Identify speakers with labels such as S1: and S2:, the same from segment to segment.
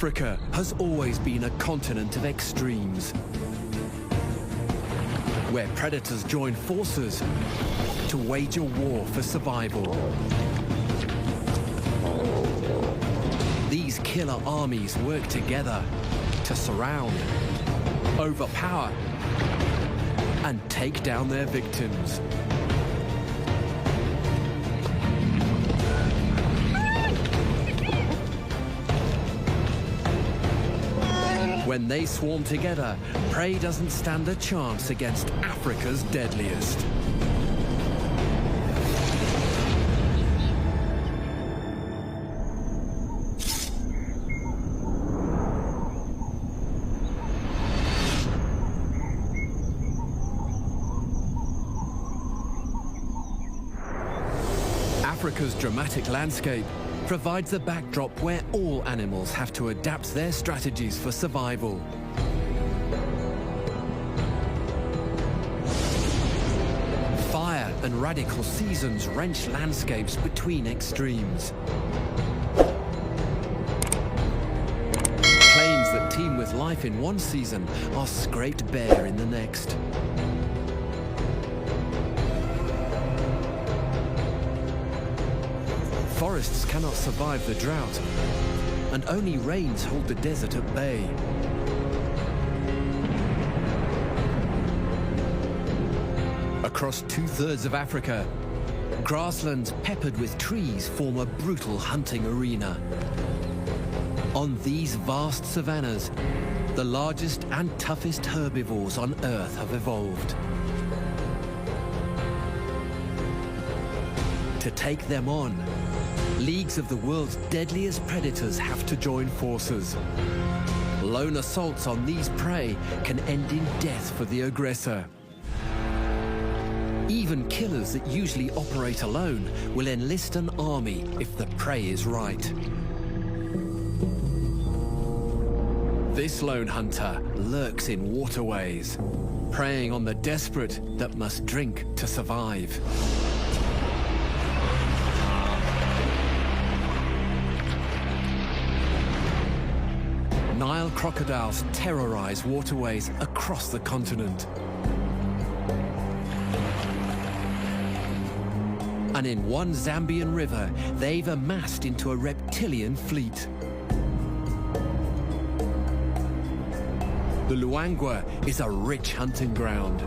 S1: Africa has always been a continent of extremes, where predators join forces to wage a war for survival. These killer armies work together to surround, overpower, and take down their victims. When they swarm together, prey doesn't stand a chance against Africa's deadliest. Africa's dramatic landscape provides a backdrop where all animals have to adapt their strategies for survival. Fire and radical seasons wrench landscapes between extremes. Plains that teem with life in one season are scraped bare in the next. Forests cannot survive the drought, and only rains hold the desert at bay. Across 2/3 of Africa, grasslands peppered with trees form a brutal hunting arena. On these vast savannas, the largest and toughest herbivores on Earth have evolved. To take them on, leagues of the world's deadliest predators have to join forces. Lone assaults on these prey can end in death for the aggressor. Even killers that usually operate alone will enlist an army if the prey is right. This lone hunter lurks in waterways, preying on the desperate that must drink to survive. Nile crocodiles terrorize waterways across the continent. And in one Zambian river, they've amassed into a reptilian fleet. The Luangwa is a rich hunting ground.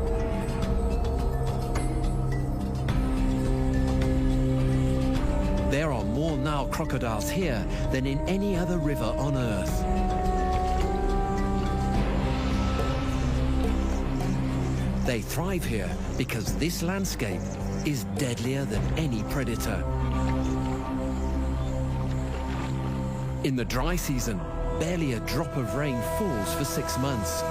S1: There are more Nile crocodiles here than in any other river on Earth. They thrive here because this landscape is deadlier than any predator. In the dry season, barely a drop of rain falls for 6 months.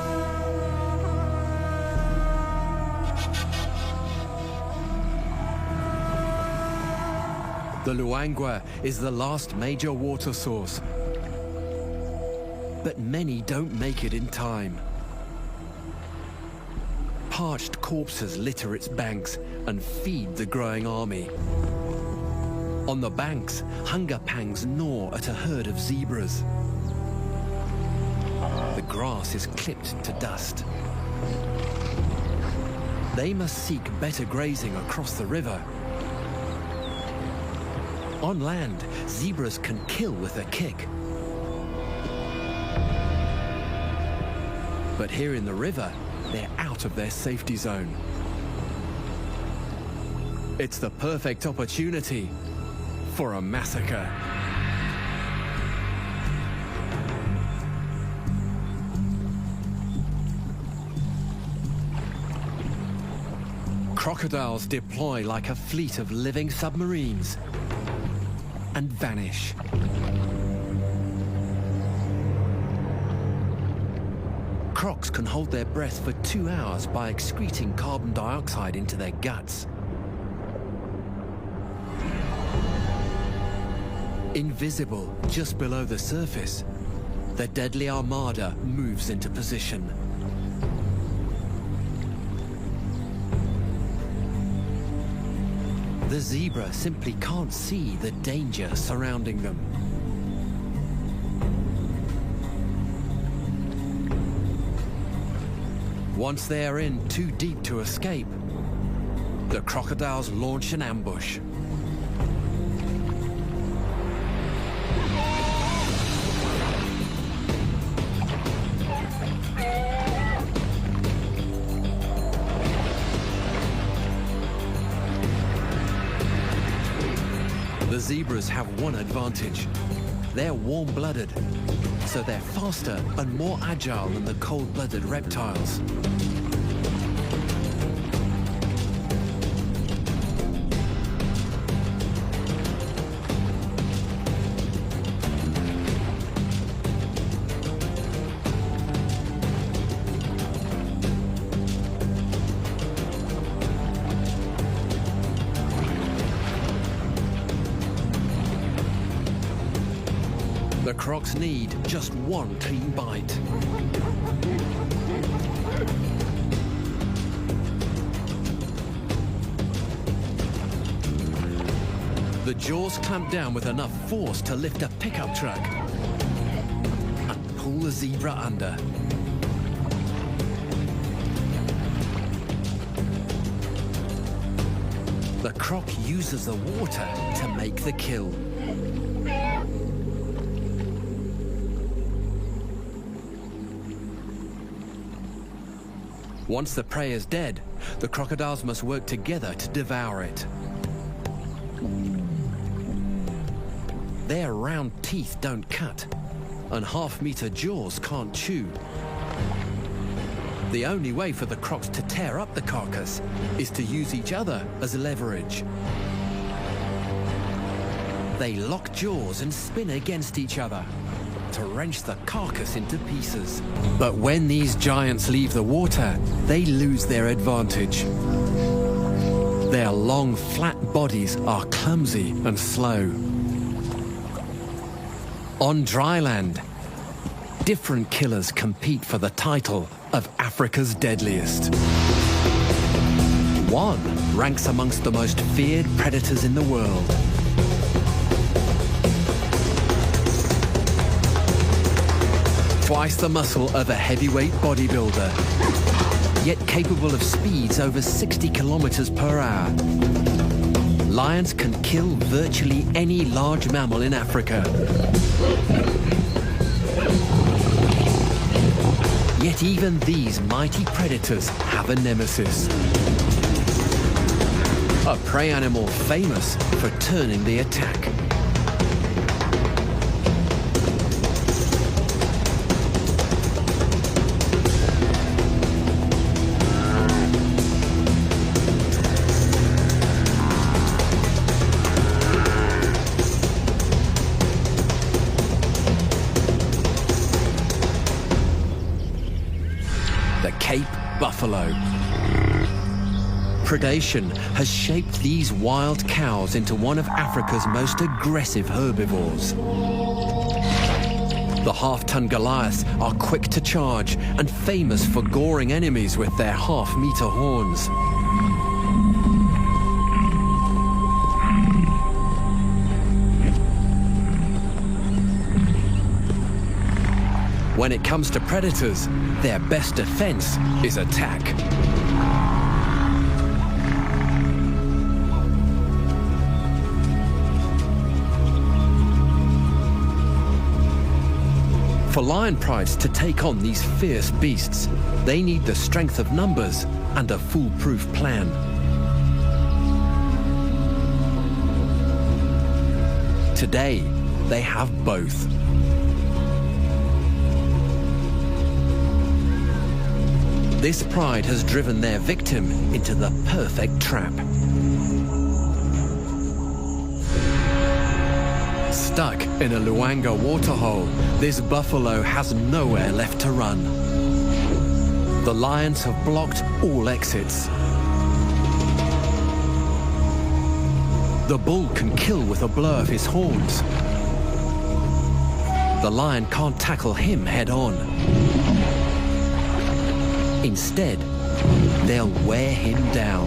S1: The Luangwa is the last major water source, but many don't make it in time. Parched corpses litter its banks and feed the growing army. On the banks, hunger pangs gnaw at a herd of zebras. The grass is clipped to dust. They must seek better grazing across the river. On land, zebras can kill with a kick. But here in the river, they're out of their safety zone. It's the perfect opportunity for a massacre. Crocodiles deploy like a fleet of living submarines and vanish. Crocs can hold their breath for 2 hours by excreting carbon dioxide into their guts. Invisible just below the surface, the deadly armada moves into position. The zebra simply can't see the danger surrounding them. Once they are in too deep to escape, the crocodiles launch an ambush. The zebras have one advantage. They're warm-blooded, so they're faster and more agile than the cold-blooded reptiles. The crocs need just one clean bite. The jaws clamp down with enough force to lift a pickup truck and pull the zebra under. The croc uses the water to make the kill. Once the prey is dead, the crocodiles must work together to devour it. Their round teeth don't cut, and half-meter jaws can't chew. The only way for the crocs to tear up the carcass is to use each other as leverage. They lock jaws and spin against each other to wrench the carcass into pieces. But when these giants leave the water, they lose their advantage. Their long, flat bodies are clumsy and slow. On dry land, different killers compete for the title of Africa's deadliest. One ranks amongst the most feared predators in the world. Twice the muscle of a heavyweight bodybuilder, yet capable of speeds over 60 kilometers per hour. Lions can kill virtually any large mammal in Africa. Yet even these mighty predators have a nemesis. A prey animal famous for turning the attack. Buffalo. Predation has shaped these wild cows into one of Africa's most aggressive herbivores. The half-ton Goliaths are quick to charge and famous for goring enemies with their half-meter horns. When it comes to predators, their best defense is attack. For lion prides to take on these fierce beasts, they need the strength of numbers and a foolproof plan. Today, they have both. This pride has driven their victim into the perfect trap. Stuck in a Luangwa waterhole, this buffalo has nowhere left to run. The lions have blocked all exits. The bull can kill with a blow of his horns. The lion can't tackle him head-on. Instead, they'll wear him down.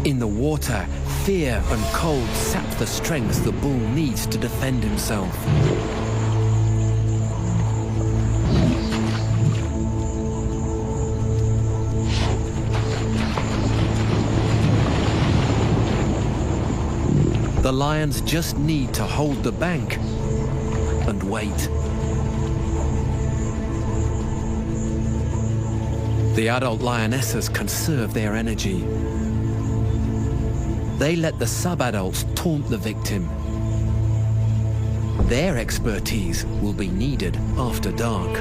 S1: In the water, fear and cold sap the strength the bull needs to defend himself. The lions just need to hold the bank and wait. The adult lionesses conserve their energy. They let the sub-adults taunt the victim. Their expertise will be needed after dark.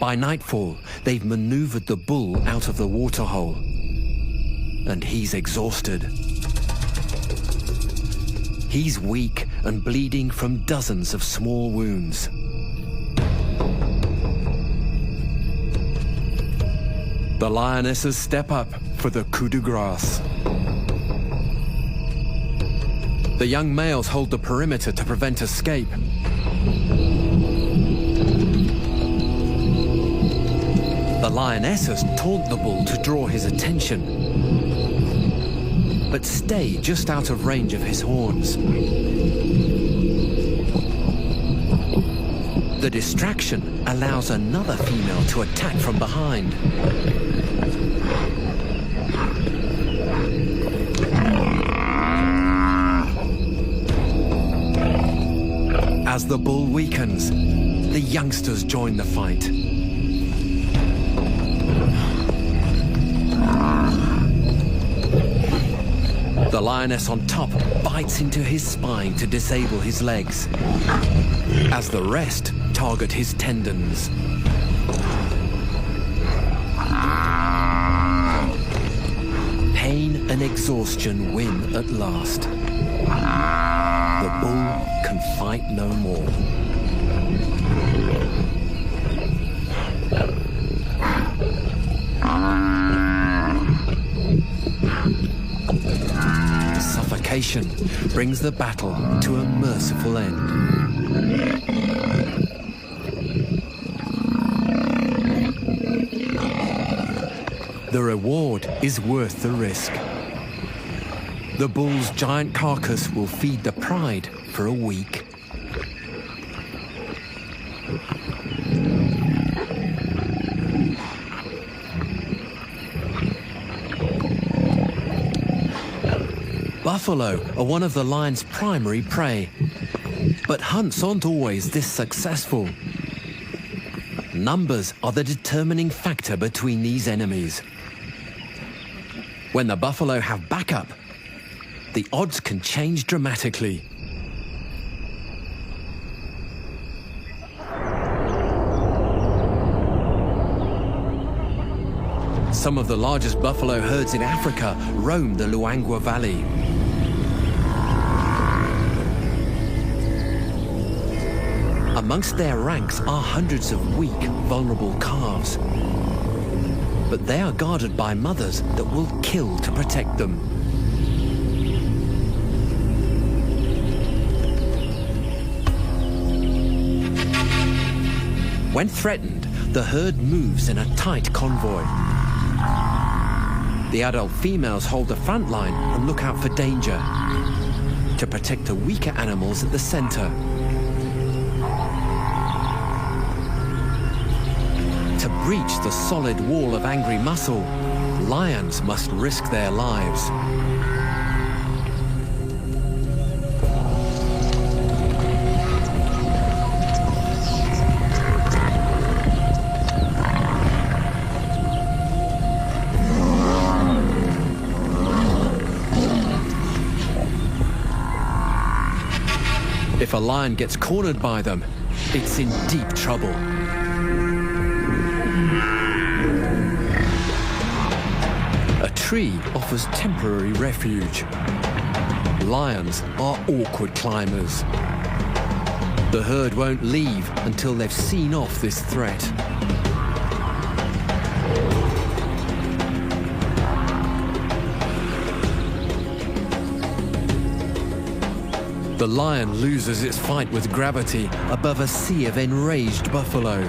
S1: By nightfall, they've maneuvered the bull out of the waterhole, and he's exhausted. He's weak and bleeding from dozens of small wounds. The lionesses step up for the coup de grace. The young males hold the perimeter to prevent escape. The lionesses taunt the bull to draw his attention, but stay just out of range of his horns. The distraction allows another female to attack from behind. As the bull weakens, the youngsters join the fight. The lioness on top bites into his spine to disable his legs, as the rest target his tendons. Pain and exhaustion win at last. The bull can fight no more. Suffocation brings the battle to a merciful end. The reward is worth the risk. The bull's giant carcass will feed the pride for a week. Buffalo are one of the lion's primary prey, but hunts aren't always this successful. Numbers are the determining factor between these enemies. When the buffalo have backup, the odds can change dramatically. Some of the largest buffalo herds in Africa roam the Luangwa Valley. Amongst their ranks are hundreds of weak, vulnerable calves. But they are guarded by mothers that will kill to protect them. When threatened, the herd moves in a tight convoy. The adult females hold the front line and look out for danger to protect the weaker animals at the center. To breach the solid wall of angry muscle, lions must risk their lives. If a lion gets cornered by them, it's in deep trouble. A tree offers temporary refuge. Lions are awkward climbers. The herd won't leave until they've seen off this threat. The lion loses its fight with gravity above a sea of enraged buffalo.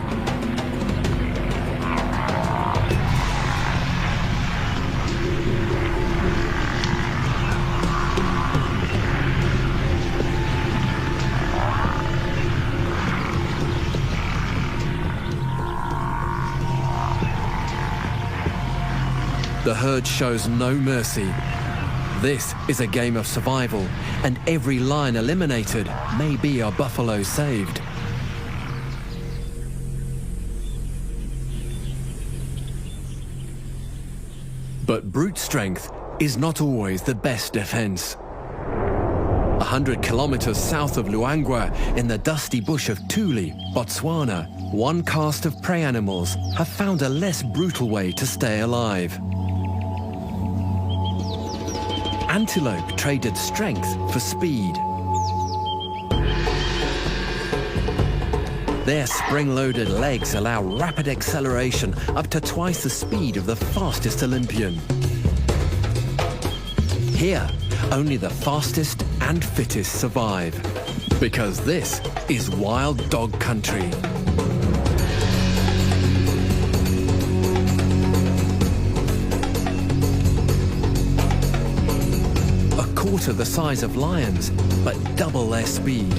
S1: The herd shows no mercy. This is a game of survival, and every lion eliminated may be a buffalo saved. But brute strength is not always the best defense. 100 kilometers south of Luangwa, in the dusty bush of Tuli, Botswana, one caste of prey animals have found a less brutal way to stay alive. Antelope traded strength for speed. Their spring-loaded legs allow rapid acceleration up to twice the speed of the fastest Olympian. Here, only the fastest and fittest survive, because this is wild dog country. Quarter the size of lions, but double their speed.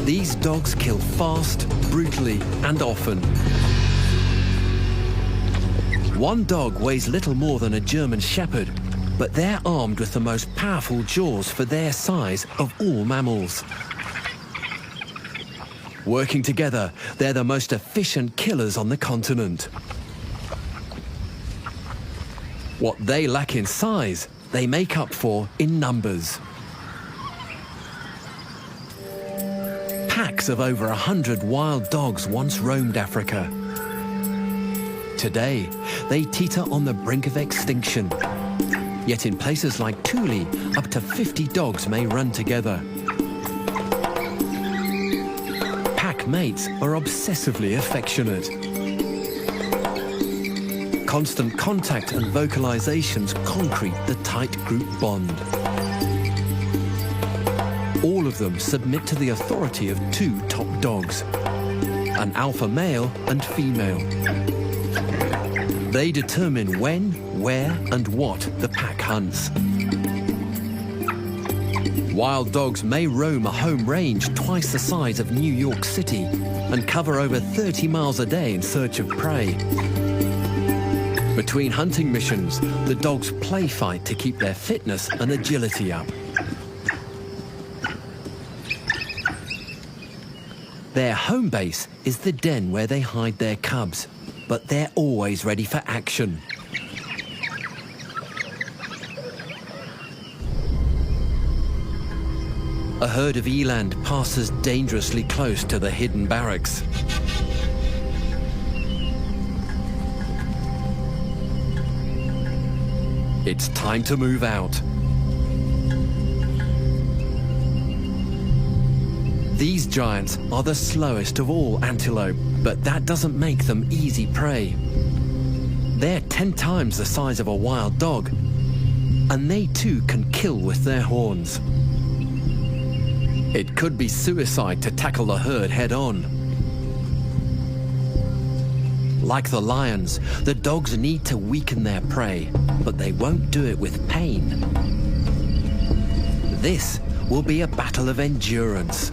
S1: These dogs kill fast, brutally, and often. One dog weighs little more than a German shepherd, but they're armed with the most powerful jaws for their size of all mammals. Working together, they're the most efficient killers on the continent. What they lack in size, they make up for in numbers. Packs of over 100 wild dogs once roamed Africa. Today, they teeter on the brink of extinction. Yet in places like Tuli, up to 50 dogs may run together. Pack mates are obsessively affectionate. Constant contact and vocalizations concrete the tight group bond. All of them submit to the authority of two top dogs, an alpha male and female. They determine when, where, and what the pack hunts. Wild dogs may roam a home range twice the size of New York City and cover over 30 miles a day in search of prey. Between hunting missions, the dogs play fight to keep their fitness and agility up. Their home base is the den where they hide their cubs, but they're always ready for action. A herd of eland passes dangerously close to the hidden barracks. It's time to move out. These giants are the slowest of all antelope, but that doesn't make them easy prey. They're 10 times the size of a wild dog, and they too can kill with their horns. It could be suicide to tackle the herd head-on. Like the lions, the dogs need to weaken their prey, but they won't do it with pain. This will be a battle of endurance.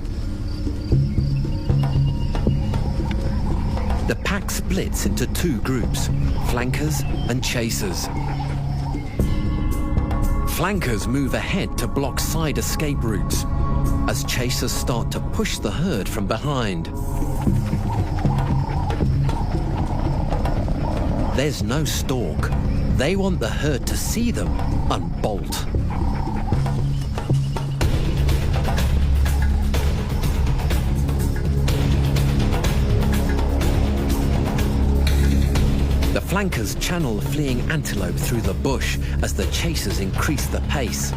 S1: The pack splits into two groups, flankers and chasers. Flankers move ahead to block side escape routes, as chasers start to push the herd from behind. There's no stalk. They want the herd to see them and bolt. The flankers channel the fleeing antelope through the bush as the chasers increase the pace,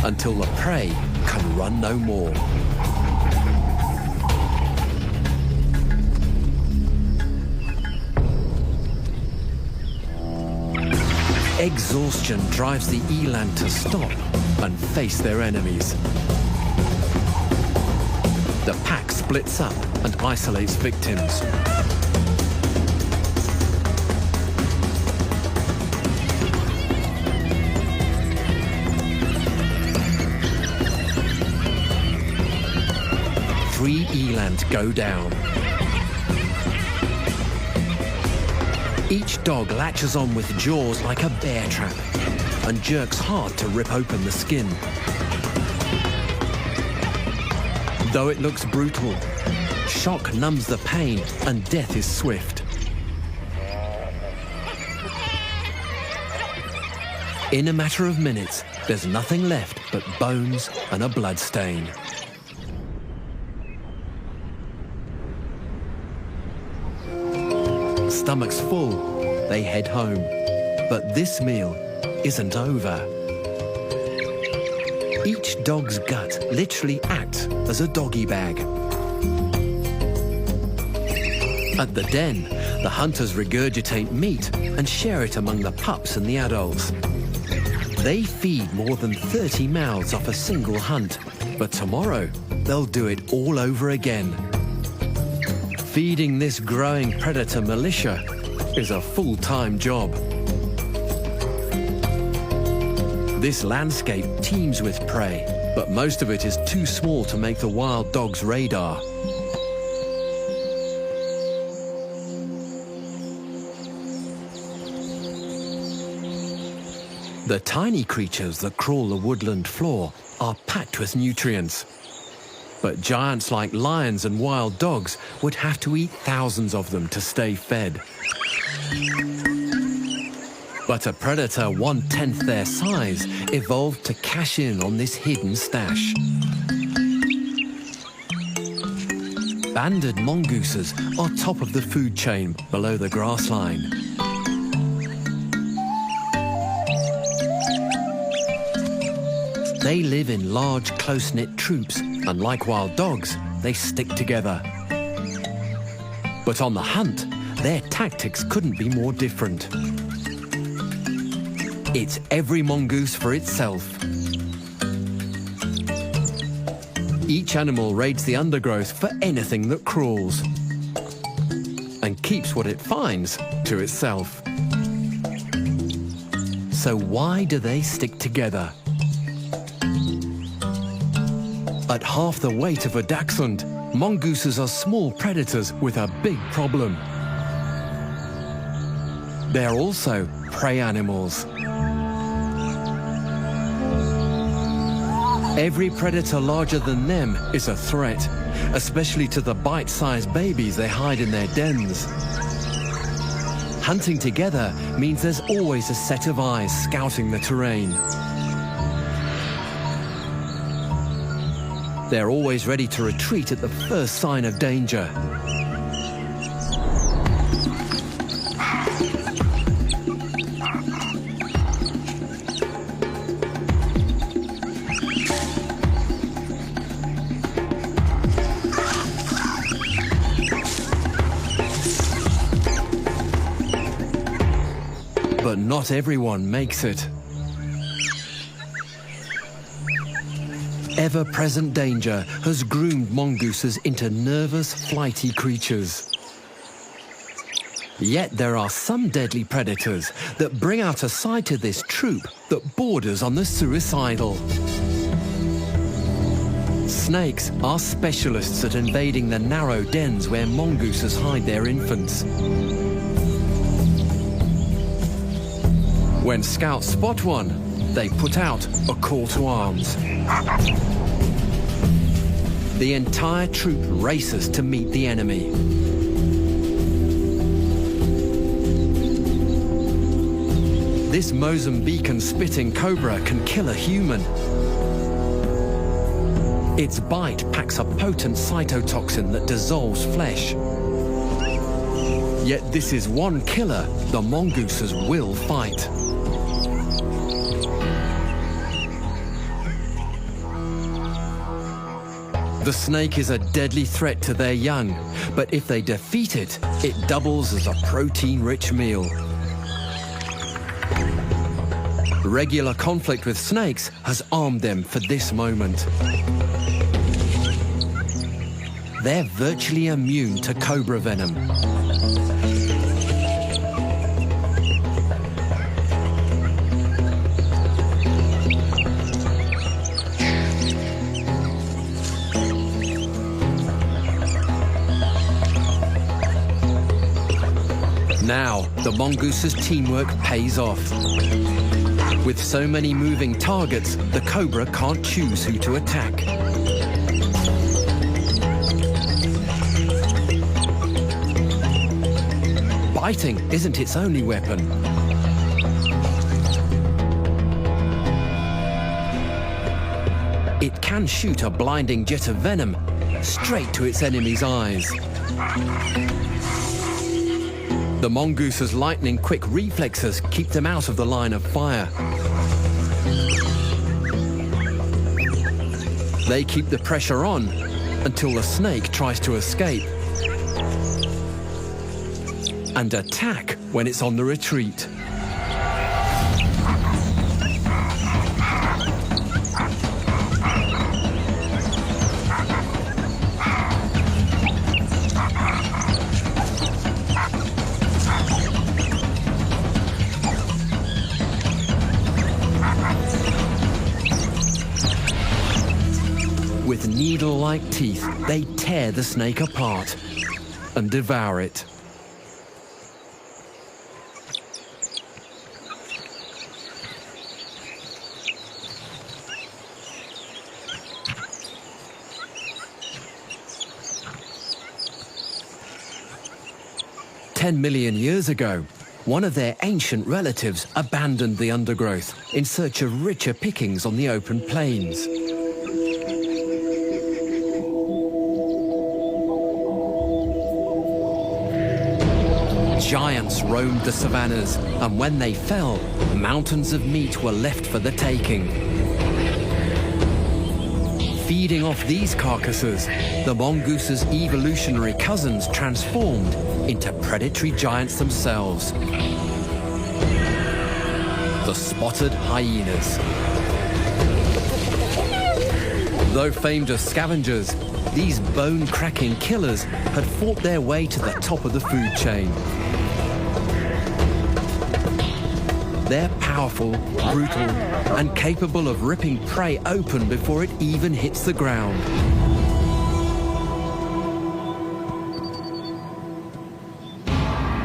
S1: until the prey can run no more. Exhaustion drives the eland to stop and face their enemies. The pack splits up and isolates victims. Three eland go down. Each dog latches on with jaws like a bear trap and jerks hard to rip open the skin. Though it looks brutal, shock numbs the pain and death is swift. In a matter of minutes, there's nothing left but bones and a bloodstain. Stomachs full, they head home. But this meal isn't over. Each dog's gut literally acts as a doggy bag. At the den, the hunters regurgitate meat and share it among the pups and the adults. They feed more than 30 mouths off a single hunt, but tomorrow they'll do it all over again. Feeding this growing predator militia is a full-time job. This landscape teems with prey, but most of it is too small to make the wild dog's radar. The tiny creatures that crawl the woodland floor are packed with nutrients. But giants like lions and wild dogs would have to eat thousands of them to stay fed. But a predator 1/10 their size evolved to cash in on this hidden stash. Banded mongooses are top of the food chain below the grassline. They live in large, close-knit troops, and like wild dogs, they stick together. But on the hunt, their tactics couldn't be more different. It's every mongoose for itself. Each animal raids the undergrowth for anything that crawls and keeps what it finds to itself. So why do they stick together? At half the weight of a dachshund, mongooses are small predators with a big problem. They're also prey animals. Every predator larger than them is a threat, especially to the bite-sized babies they hide in their dens. Hunting together means there's always a set of eyes scouting the terrain. They're always ready to retreat at the first sign of danger. But not everyone makes it. Ever-present danger has groomed mongooses into nervous, flighty creatures. Yet there are some deadly predators that bring out a side to this troop that borders on the suicidal. Snakes are specialists at invading the narrow dens where mongooses hide their infants. When scouts spot one, they put out a call to arms. The entire troop races to meet the enemy. This Mozambican-spitting cobra can kill a human. Its bite packs a potent cytotoxin that dissolves flesh. Yet this is one killer the mongooses will fight. The snake is a deadly threat to their young, but if they defeat it, it doubles as a protein-rich meal. Regular conflict with snakes has armed them for this moment. they're virtually immune to cobra venom. Now, the mongoose's teamwork pays off. With so many moving targets, the cobra can't choose who to attack. Biting isn't its only weapon. It can shoot a blinding jet of venom straight to its enemy's eyes. The mongoose's lightning-quick reflexes keep them out of the line of fire. They keep the pressure on until the snake tries to escape and attack when it's on the retreat. With needle-like teeth, they tear the snake apart and devour it. "10 million years ago, one of their ancient relatives abandoned the undergrowth in search of richer pickings on the open plains. Giants roamed the savannas, and when they fell, mountains of meat were left for the taking. Feeding off these carcasses, the mongoose's evolutionary cousins transformed into predatory giants themselves. The spotted hyenas. Though famed as scavengers, these bone-cracking killers had fought their way to the top of the food chain. They're powerful, brutal, and capable of ripping prey open before it even hits the ground.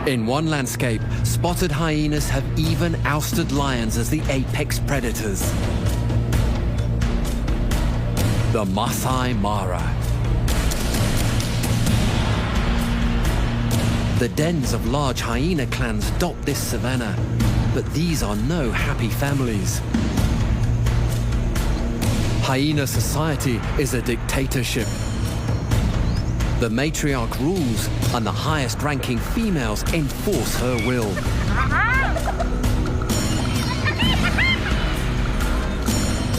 S1: In one landscape, spotted hyenas have even ousted lions as the apex predators. The Masai Mara. The dens of large hyena clans dot this savanna, but these are no happy families. Hyena society is a dictatorship. The matriarch rules, and the highest-ranking females enforce her will.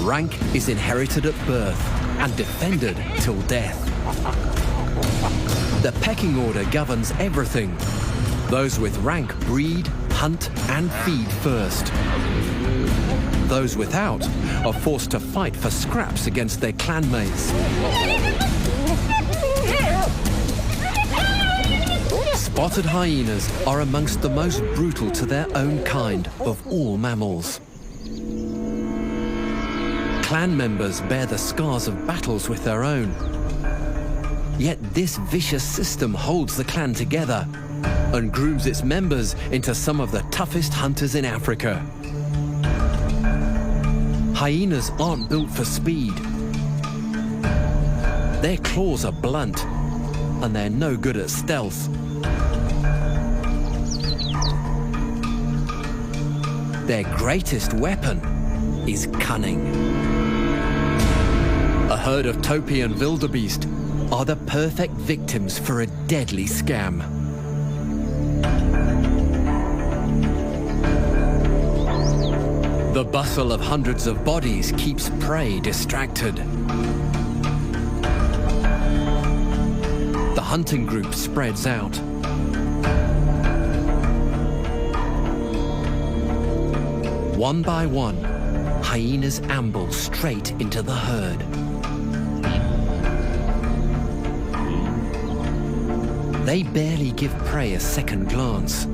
S1: Rank is inherited at birth and defended till death. The pecking order governs everything. Those with rank breed, hunt, and feed first. Those without are forced to fight for scraps against their clanmates. Spotted hyenas are amongst the most brutal to their own kind of all mammals. Clan members bear the scars of battles with their own. Yet this vicious system holds the clan together and grooms its members into some of the toughest hunters in Africa. Hyenas aren't built for speed. Their claws are blunt, and they're no good at stealth. Their greatest weapon is cunning. A herd of topi and wildebeest are the perfect victims for a deadly scam. The bustle of hundreds of bodies keeps prey distracted. The hunting group spreads out. One by one, hyenas amble straight into the herd. They barely give prey a second glance.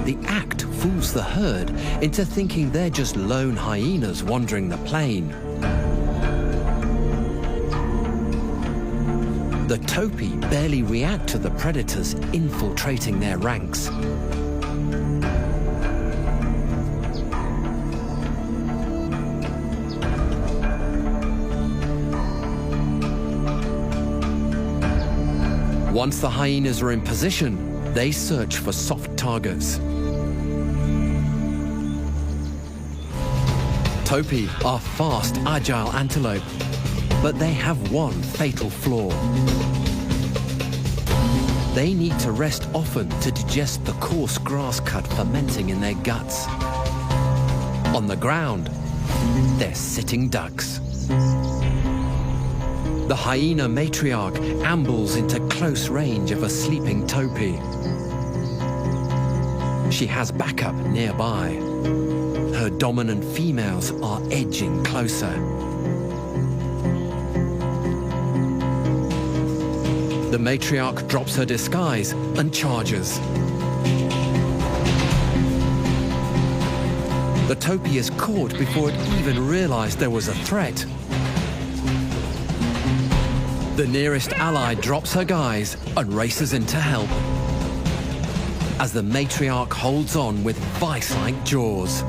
S1: The act fools the herd into thinking they're just lone hyenas wandering the plain. The topi barely react to the predators infiltrating their ranks. Once the hyenas are in position, they search for soft targets. Topi are fast, agile antelope, but they have one fatal flaw. They need to rest often to digest the coarse grass cud fermenting in their guts. On the ground, they're sitting ducks. The hyena matriarch ambles into close range of a sleeping topi. She has backup nearby. Her dominant females are edging closer. The matriarch drops her disguise and charges. The topi is caught before it even realized there was a threat. The nearest ally drops her guise and races in to help, as the matriarch holds on with vice-like jaws.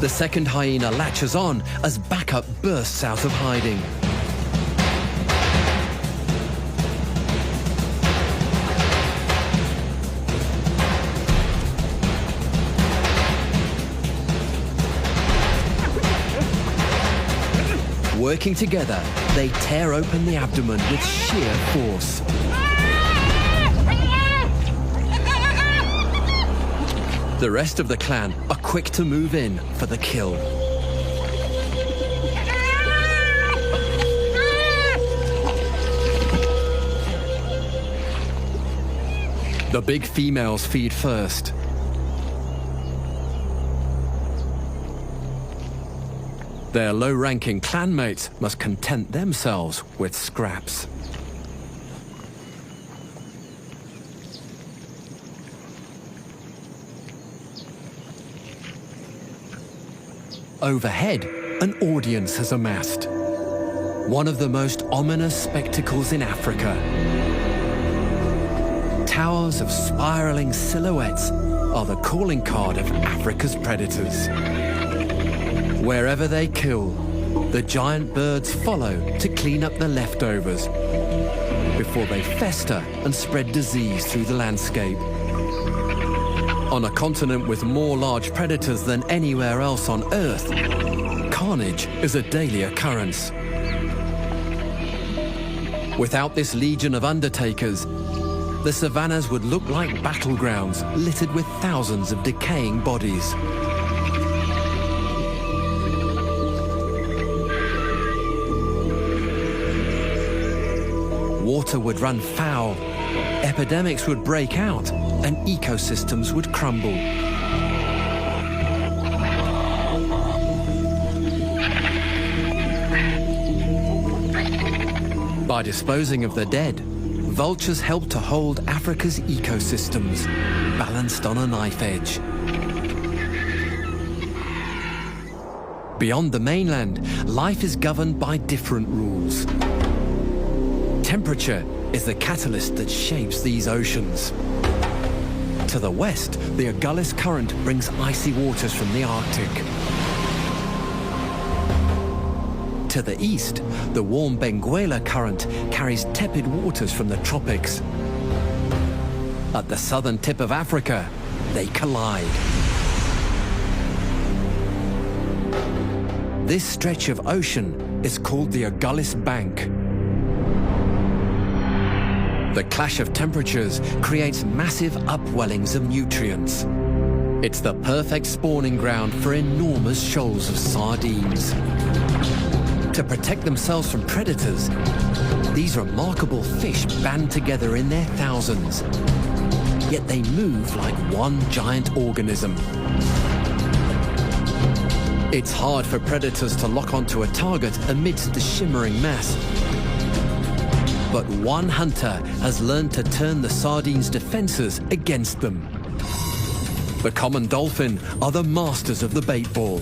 S1: The second hyena latches on as backup bursts out of hiding. Working together, they tear open the abdomen with sheer force. The rest of the clan are quick to move in for the kill. The big females feed first. Their low-ranking clanmates must content themselves with scraps. Overhead, an audience has amassed. One of the most ominous spectacles in Africa. Towers of spiraling silhouettes are the calling card of Africa's predators. Wherever they kill, the giant birds follow to clean up the leftovers before they fester and spread disease through the landscape. On a continent with more large predators than anywhere else on Earth, carnage is a daily occurrence. Without this legion of undertakers, the savannas would look like battlegrounds littered with thousands of decaying bodies. Water would run foul, epidemics would break out, and ecosystems would crumble. By disposing of the dead, vultures help to hold Africa's ecosystems balanced on a knife edge. Beyond the mainland, life is governed by different rules. Temperature is the catalyst that shapes these oceans. To the west, the Agulhas Current brings icy waters from the Arctic. To the east, the warm Benguela Current carries tepid waters from the tropics. At the southern tip of Africa, they collide. This stretch of ocean is called the Agulhas Bank. The clash of temperatures creates massive upwellings of nutrients. It's the perfect spawning ground for enormous shoals of sardines. To protect themselves from predators, these remarkable fish band together in their thousands. yet they move like one giant organism. It's hard for predators to lock onto a target amidst the shimmering mass. But one hunter has learned to turn the sardines' defenses against them. The common dolphin are the masters of the bait ball.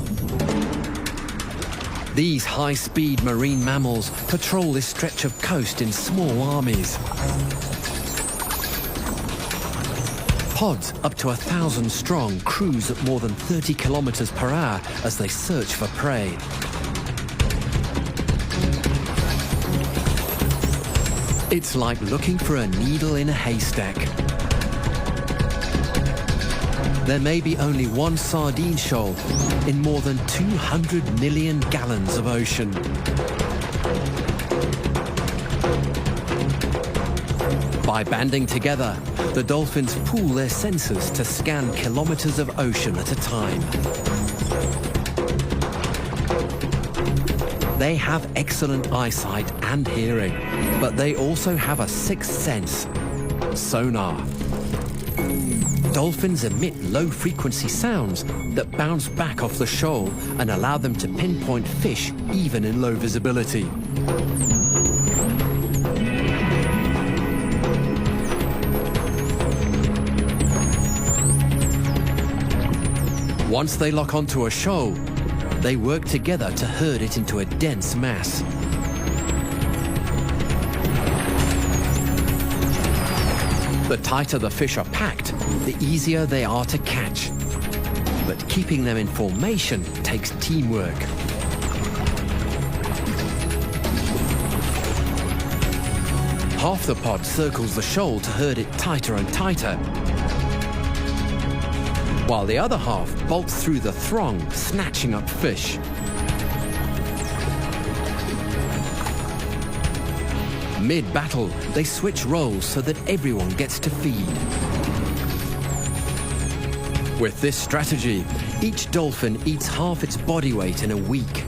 S1: These high-speed marine mammals patrol this stretch of coast in small armies. Pods up to 1,000 strong cruise at more than 30 kilometers per hour as they search for prey. It's like looking for a needle in a haystack. There may be only one sardine shoal in more than 200 million gallons of ocean. By banding together, the dolphins pool their sensors to scan kilometers of ocean at a time. They have excellent eyesight and hearing, but they also have a sixth sense: sonar. Dolphins emit low-frequency sounds that bounce back off the shoal and allow them to pinpoint fish even in low visibility. Once they lock onto a shoal, they work together to herd it into a dense mass. The tighter the fish are packed, the easier they are to catch. But keeping them in formation takes teamwork. Half the pod circles the shoal to herd it tighter and tighter, while the other half bolts through the throng, snatching up fish. Mid-battle, they switch roles so that everyone gets to feed. With this strategy, each dolphin eats half its body weight in a week.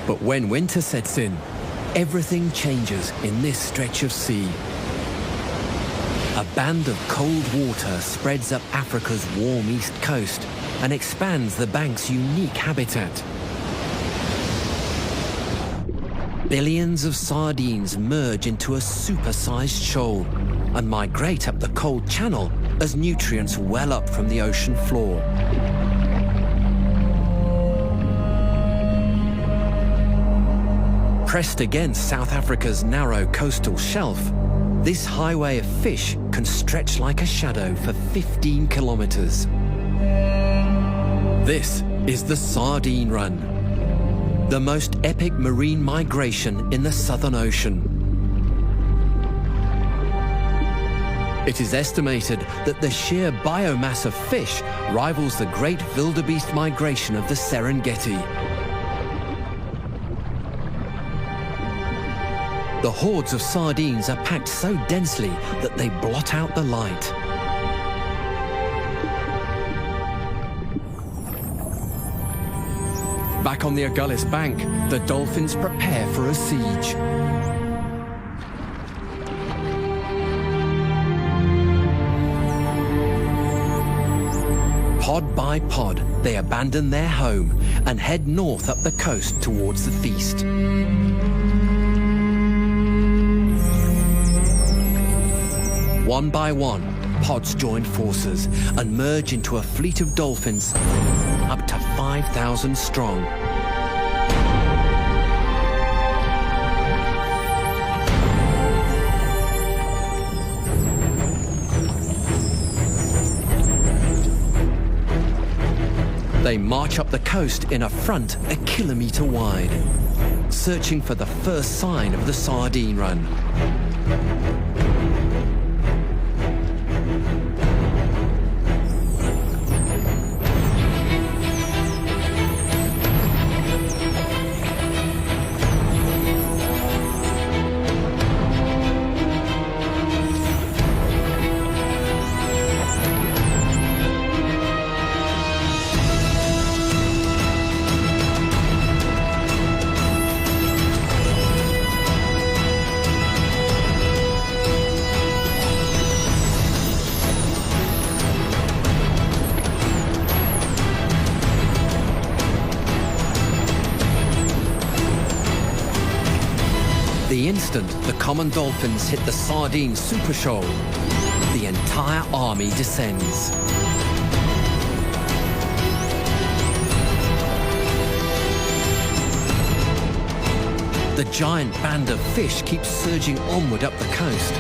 S1: But when winter sets in, everything changes in this stretch of sea. A band of cold water spreads up Africa's warm east coast and expands the bank's unique habitat. Billions of sardines merge into a super-sized shoal and migrate up the cold channel as nutrients well up from the ocean floor. Pressed against South Africa's narrow coastal shelf, this highway of fish can stretch like a shadow for 15 kilometers. This is the Sardine Run, the most epic marine migration in the Southern Ocean. It is estimated that the sheer biomass of fish rivals the great wildebeest migration of the Serengeti. The hordes of sardines are packed so densely that they blot out the light. Back on the Agulhas bank, the dolphins prepare for a siege. Pod by pod, they abandon their home and head north up the coast towards the feast. One by one, pods join forces and merge into a fleet of dolphins up to 5,000 strong. They march up the coast in a front 1 kilometer wide, searching for the first sign of the Sardine Run. instant the common dolphins hit the sardine super shoal, the entire army descends. The giant band of fish keeps surging onward up the coast.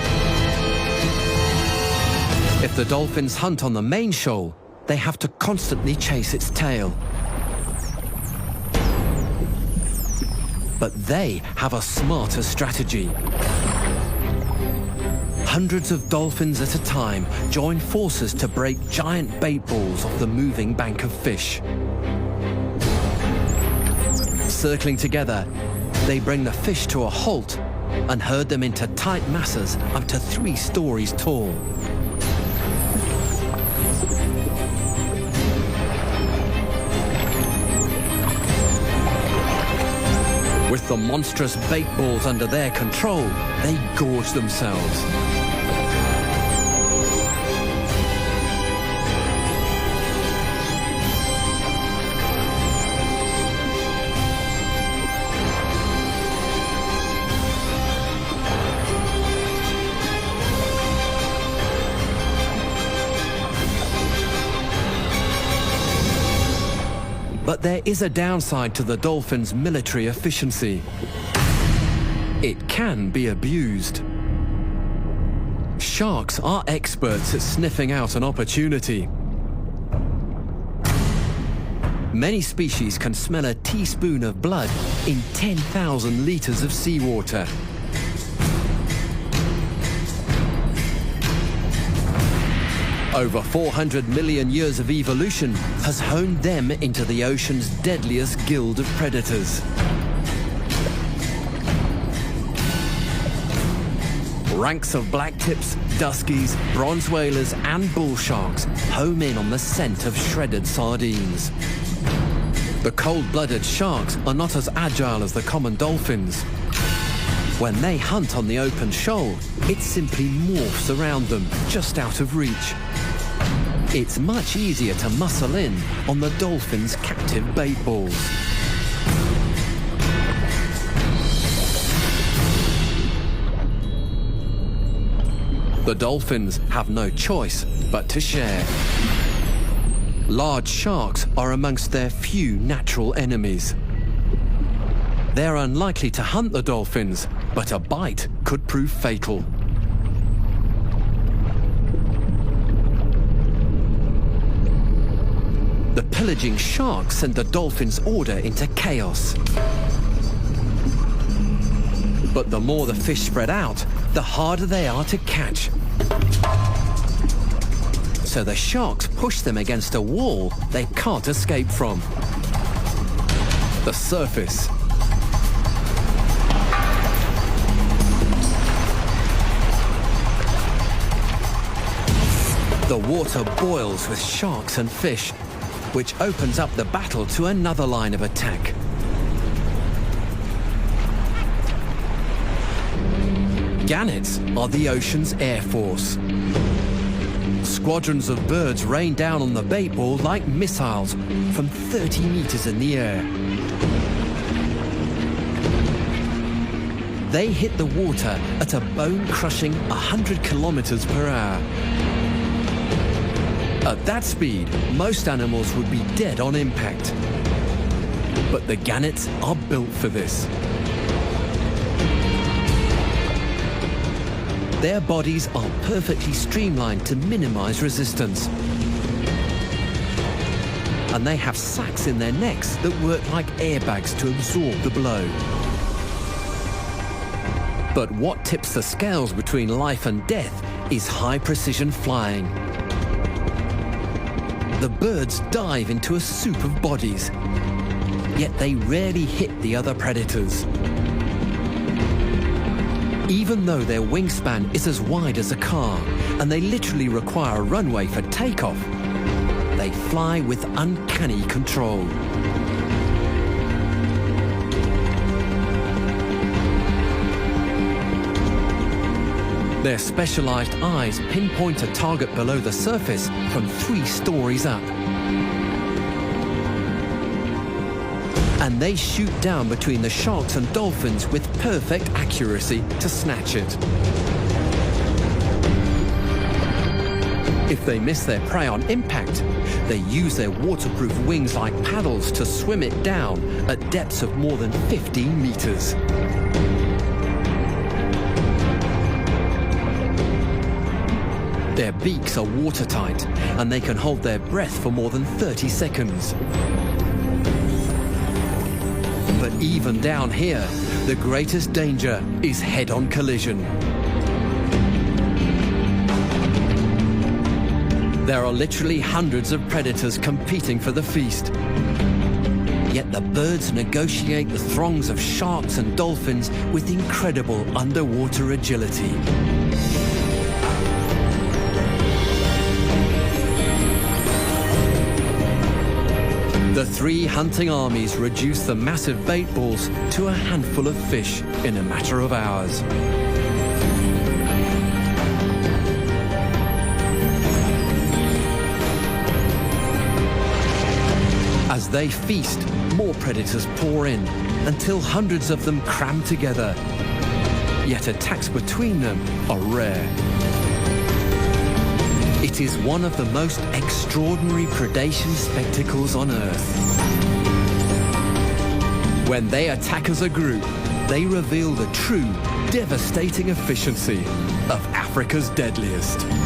S1: If the dolphins hunt on the main shoal, they have to constantly chase its tail. But they have a smarter strategy. Hundreds of dolphins at a time join forces to break giant bait balls off the moving bank of fish. Circling together, they bring the fish to a halt and herd them into tight masses up to 3 stories tall. With the monstrous bait balls under their control, they gorge themselves. But there is a downside to the dolphin's military efficiency. It can be abused. Sharks are experts at sniffing out an opportunity. Many species can smell a teaspoon of blood in 10,000 liters of seawater. Over 400 million years of evolution has honed them into the ocean's deadliest guild of predators. Ranks of blacktips, duskies, bronze whalers and bull sharks home in on the scent of shredded sardines. The cold-blooded sharks are not as agile as the common dolphins. When they hunt on the open shoal, it simply morphs around them, just out of reach. It's much easier to muscle in on the dolphin's captive bait balls. The dolphins have no choice but to share. Large sharks are amongst their few natural enemies. They're unlikely to hunt the dolphins, but a bite could prove fatal. The pillaging sharks send the dolphins' order into chaos. But the more the fish spread out, the harder they are to catch. So the sharks push them against a wall they can't escape from. The surface. The water boils with sharks and fish, which opens up the battle to another line of attack. Gannets are the ocean's air force. Squadrons of birds rain down on the bait ball like missiles from 30 meters in the air. They hit the water at a bone-crushing 100 kilometers per hour. At that speed, most animals would be dead on impact. But the gannets are built for this. Their bodies are perfectly streamlined to minimize resistance. And they have sacs in their necks that work like airbags to absorb the blow. But what tips the scales between life and death is high-precision flying. The birds dive into a soup of bodies, yet they rarely hit the other predators. Even though their wingspan is as wide as a car, and they literally require a runway for takeoff, they fly with uncanny control. Their specialized eyes pinpoint a target below the surface from 3 stories up. and they shoot down between the sharks and dolphins with perfect accuracy to snatch it. If they miss their prey on impact, they use their waterproof wings like paddles to swim it down at depths of more than 15 meters. Their beaks are watertight, and they can hold their breath for more than 30 seconds. But even down here, the greatest danger is head-on collision. There are literally hundreds of predators competing for the feast. Yet the birds negotiate the throngs of sharks and dolphins with incredible underwater agility. The three hunting armies reduce the massive bait balls to a handful of fish in a matter of hours. As they feast, more predators pour in until hundreds of them cram together. Yet attacks between them are rare. It is one of the most extraordinary predation spectacles on Earth. When they attack as a group, they reveal the true, devastating efficiency of Africa's deadliest.